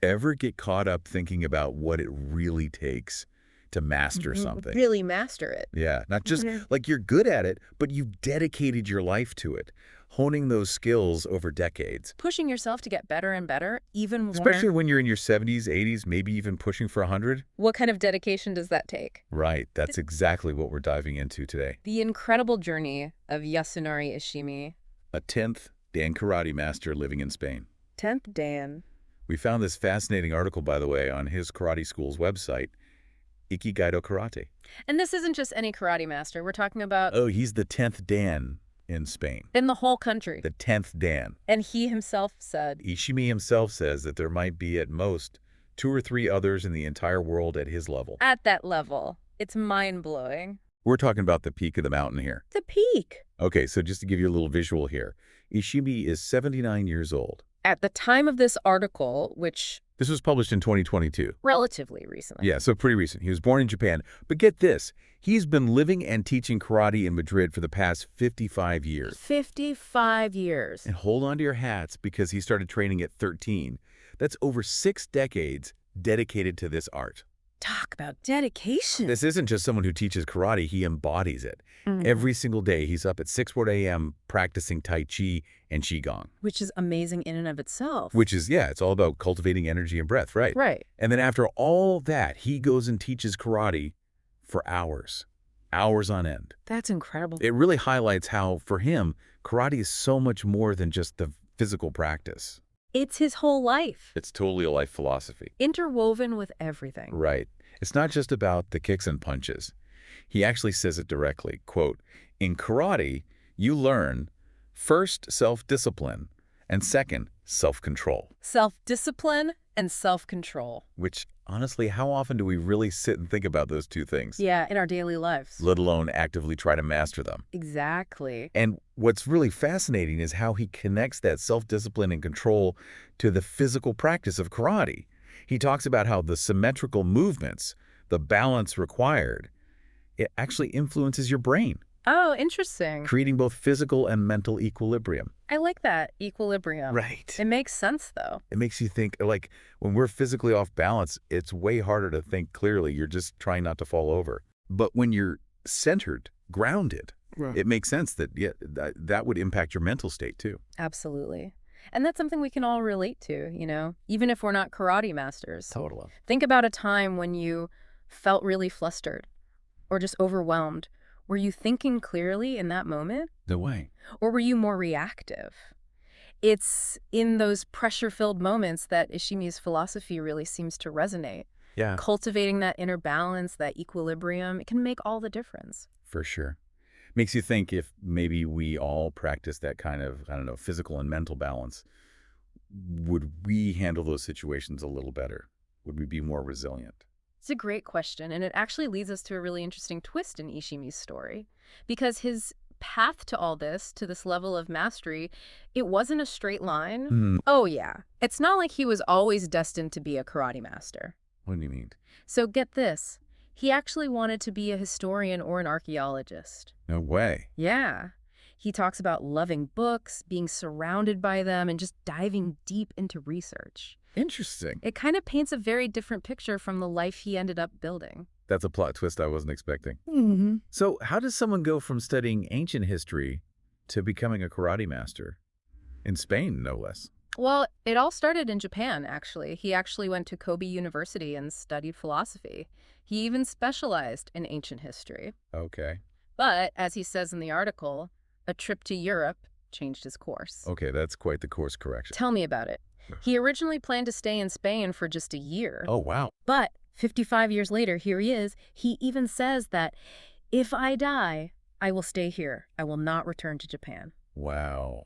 Ever get caught up thinking about what it really takes to master something? Really master it. Yeah, not just like you're good at it, but you've dedicated your life to it, honing those skills over decades. Pushing yourself to get better and better, even more. Especially when you're in your 70s, 80s, maybe even pushing for 100. What kind of dedication does that take? Right, that's exactly what we're diving into today. The incredible journey of Yasunari Ishimi. A 10th Dan karate master living in Spain. 10th Dan. We found this fascinating article, by the way, on his karate school's website, Ikigaido Karate. And this isn't just any karate master. We're talking about... Oh, he's the 10th Dan in Spain. in the whole country. The 10th Dan. And he himself said... Ishimi himself says that there might be at most 2 or 3 others in the entire world at his level. At that level. It's mind-blowing. We're talking about the peak of the mountain here. The peak. Okay, so just to give you a little visual here, Ishimi is 79 years old. At the time of this article, which... This was published in 2022. relatively recently. Yeah, so pretty recent. He was born in Japan. But get this, he's been living and teaching karate in Madrid for the past 55 years. 55 years. And hold on to your hats because he started training at 13. That's over 6 decades dedicated to this art. Talk about dedication. This isn't just someone who teaches karate, he embodies it. Every single day, he's up at 6:40 a.m. practicing Tai Chi and Qigong. Which is amazing in and of itself. Which is, yeah, it's all about cultivating energy and breath, right? Right. And then after all that, he goes and teaches karate for hours on end. That's incredible. It really highlights how, for him, karate is so much more than just the physical practice. It's his whole life. It's totally a life philosophy. Interwoven with everything. Right. It's not just about the kicks and punches. He actually says it directly, quote, "In karate, you learn, first, self-discipline, and second, self-control." Self-discipline and self-control. Which, honestly, how often do we really sit and think about those two things? Yeah, in our daily lives. Let alone actively try to master them. Exactly. And what's really fascinating is how he connects that self-discipline and control to the physical practice of karate. He talks about how the symmetrical movements, the balance required, it actually influences your brain, Oh, interesting. creating both physical and mental equilibrium. I like that. Equilibrium. Right. It makes sense, though. It makes you think, like, when we're physically off balance, it's way harder to think clearly. You're just trying not to fall over. But when you're centered, grounded, it makes sense that, yeah, that would impact your mental state, too. Absolutely. And that's something we can all relate to, you know, even if we're not karate masters. Totally. Think about a time when you felt really flustered or just overwhelmed. Were you thinking clearly in that moment? No way. Or were you more reactive? It's in those pressure-filled moments that Ishimi's philosophy really seems to resonate. Yeah, Cultivating that inner balance, that equilibrium, it can make all the difference. for sure. Makes you think if maybe we all practice that kind of, I don't know, physical and mental balance, would we handle those situations a little better? Would we be more resilient? It's a great question, and it actually leads us to a really interesting twist in Ishimi's story. Because his path to all this, to this level of mastery, it wasn't a straight line. Oh, yeah. It's not like he was always destined to be a karate master. What do you mean? So get this. He actually wanted to be a historian or an archaeologist. No way. Yeah. He talks about loving books, being surrounded by them, and just diving deep into research. Interesting. It kind of paints a very different picture from the life he ended up building. That's a plot twist I wasn't expecting. Mm-hmm. So how does someone go from studying ancient history to becoming a karate master? In Spain, no less. Well, it all started in Japan, actually. He actually went to Kobe University and studied philosophy. He even specialized in ancient history. Okay. But, as he says in the article, a trip to Europe changed his course. Okay, that's quite the course correction. Tell me about it. He originally planned to stay in Spain for just a year. Oh, wow. But 55 years later, here he is. He even says that, if I die, I will stay here. I will not return to Japan. Wow.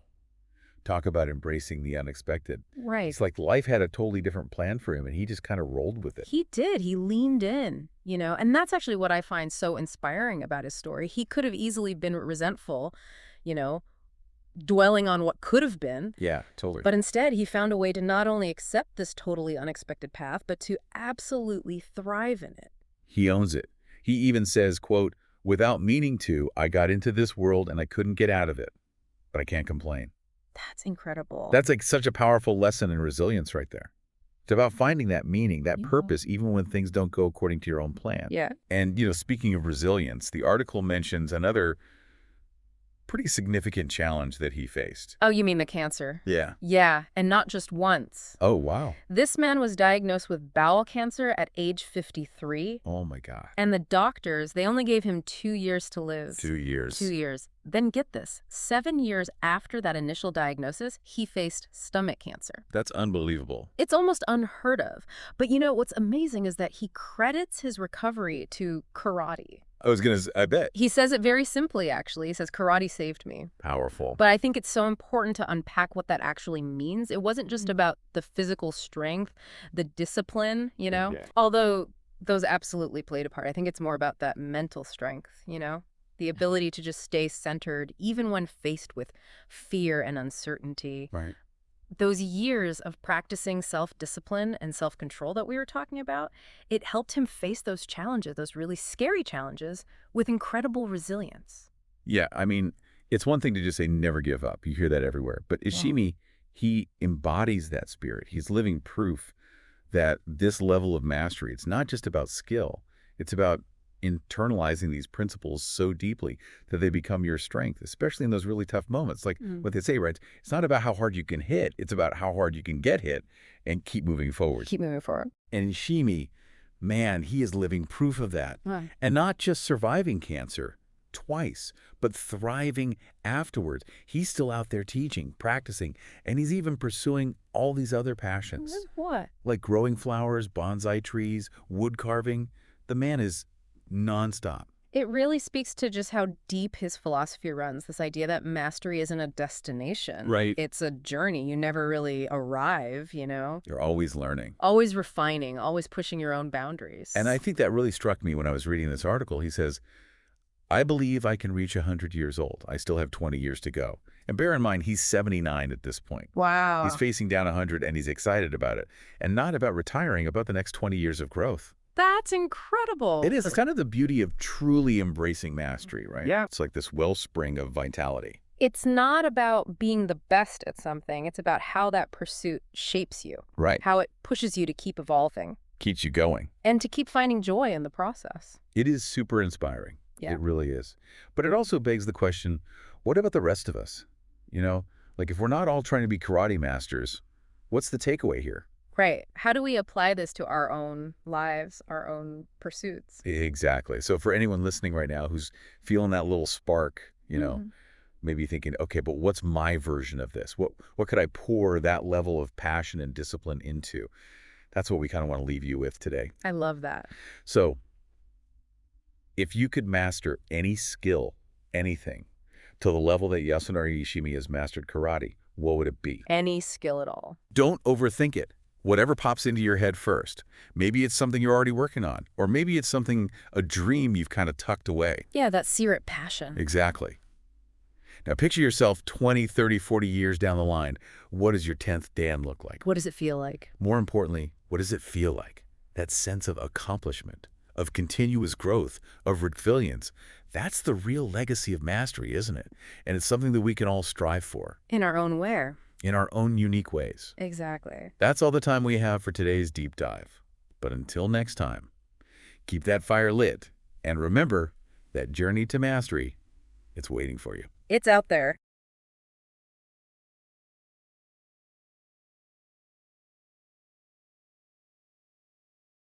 Talk about embracing the unexpected. Right. It's like life had a totally different plan for him, and he just kind of rolled with it. He did. He leaned in, you know, and that's actually what I find so inspiring about his story. He could have easily been resentful, you know, dwelling on what could have been. Yeah, totally. But instead, he found a way to not only accept this totally unexpected path, but to absolutely thrive in it. He owns it. He even says, quote, "Without meaning to, I got into this world and I couldn't get out of it, but I can't complain." That's incredible. That's like such a powerful lesson in resilience right there. It's about finding that meaning, that purpose, even when things don't go according to your own plan. Yeah. And, speaking of resilience, the article mentions another pretty significant challenge that he faced. Oh, you mean the cancer? Yeah. Yeah, and not just once. Oh, wow. This man was diagnosed with bowel cancer at age 53. Oh, my God. And the doctors, they only gave him 2 years to live. 2 years. 2 years. Then get this, 7 years after that initial diagnosis, he faced stomach cancer. That's unbelievable. It's almost unheard of. But what's amazing is that he credits his recovery to karate. I bet. He says it very simply, actually. He says, karate saved me. Powerful. But I think it's so important to unpack what that actually means. It wasn't just about the physical strength, the discipline, Yeah. Although those absolutely played a part. I think it's more about that mental strength, the ability to just stay centered even when faced with fear and uncertainty. Right. Those years of practicing self-discipline and self-control that we were talking about, it helped him face those challenges, those really scary challenges, with incredible resilience. Yeah, I mean, it's one thing to just say never give up. You hear that everywhere. But Ishimi, he embodies that spirit. He's living proof that this level of mastery, it's not just about skill. It's about internalizing these principles so deeply that they become your strength, especially in those really tough moments. Like what they say, right? It's not about how hard you can hit. It's about how hard you can get hit and keep moving forward. Keep moving forward. And Ishimi, man, he is living proof of that. Wow. And not just surviving cancer twice, but thriving afterwards. He's still out there teaching, practicing, and he's even pursuing all these other passions. What? Like growing flowers, bonsai trees, wood carving. The man is nonstop. It really speaks to just how deep his philosophy runs, this idea that mastery isn't a destination. Right. It's a journey. You never really arrive, You're always learning. Always refining, always pushing your own boundaries. And I think that really struck me when I was reading this article. He says, I believe I can reach 100 years old. I still have 20 years to go. And bear in mind, he's 79 at this point. Wow. He's facing down 100 and he's excited about it. And not about retiring, about the next 20 years of growth. That's incredible. It is. It's kind of the beauty of truly embracing mastery, right? Yeah. It's like this wellspring of vitality. It's not about being the best at something. It's about how that pursuit shapes you. Right. How it pushes you to keep evolving. Keeps you going. And to keep finding joy in the process. It is super inspiring. Yeah. It really is. But it also begs the question, what about the rest of us? Like if we're not all trying to be karate masters, what's the takeaway here? Right. How do we apply this to our own lives, our own pursuits? Exactly. So for anyone listening right now who's feeling that little spark, maybe thinking, okay, but what's my version of this? What could I pour that level of passion and discipline into? That's what we kind of want to leave you with today. I love that. So if you could master any skill, anything, to the level that Yasunari Ishimi has mastered karate, what would it be? Any skill at all. Don't overthink it. Whatever pops into your head first. Maybe it's something you're already working on, or maybe it's a dream you've kind of tucked away. Yeah, that secret passion. Exactly. Now picture yourself 20, 30, 40 years down the line. What does your 10th Dan look like? What does it feel like? More importantly, what does it feel like? That sense of accomplishment, of continuous growth, of resilience. That's the real legacy of mastery, isn't it? And it's something that we can all strive for. In our own way. In our own unique ways. Exactly. That's all the time we have for today's deep dive. But until next time, keep that fire lit. And remember, that journey to mastery, it's waiting for you. It's out there.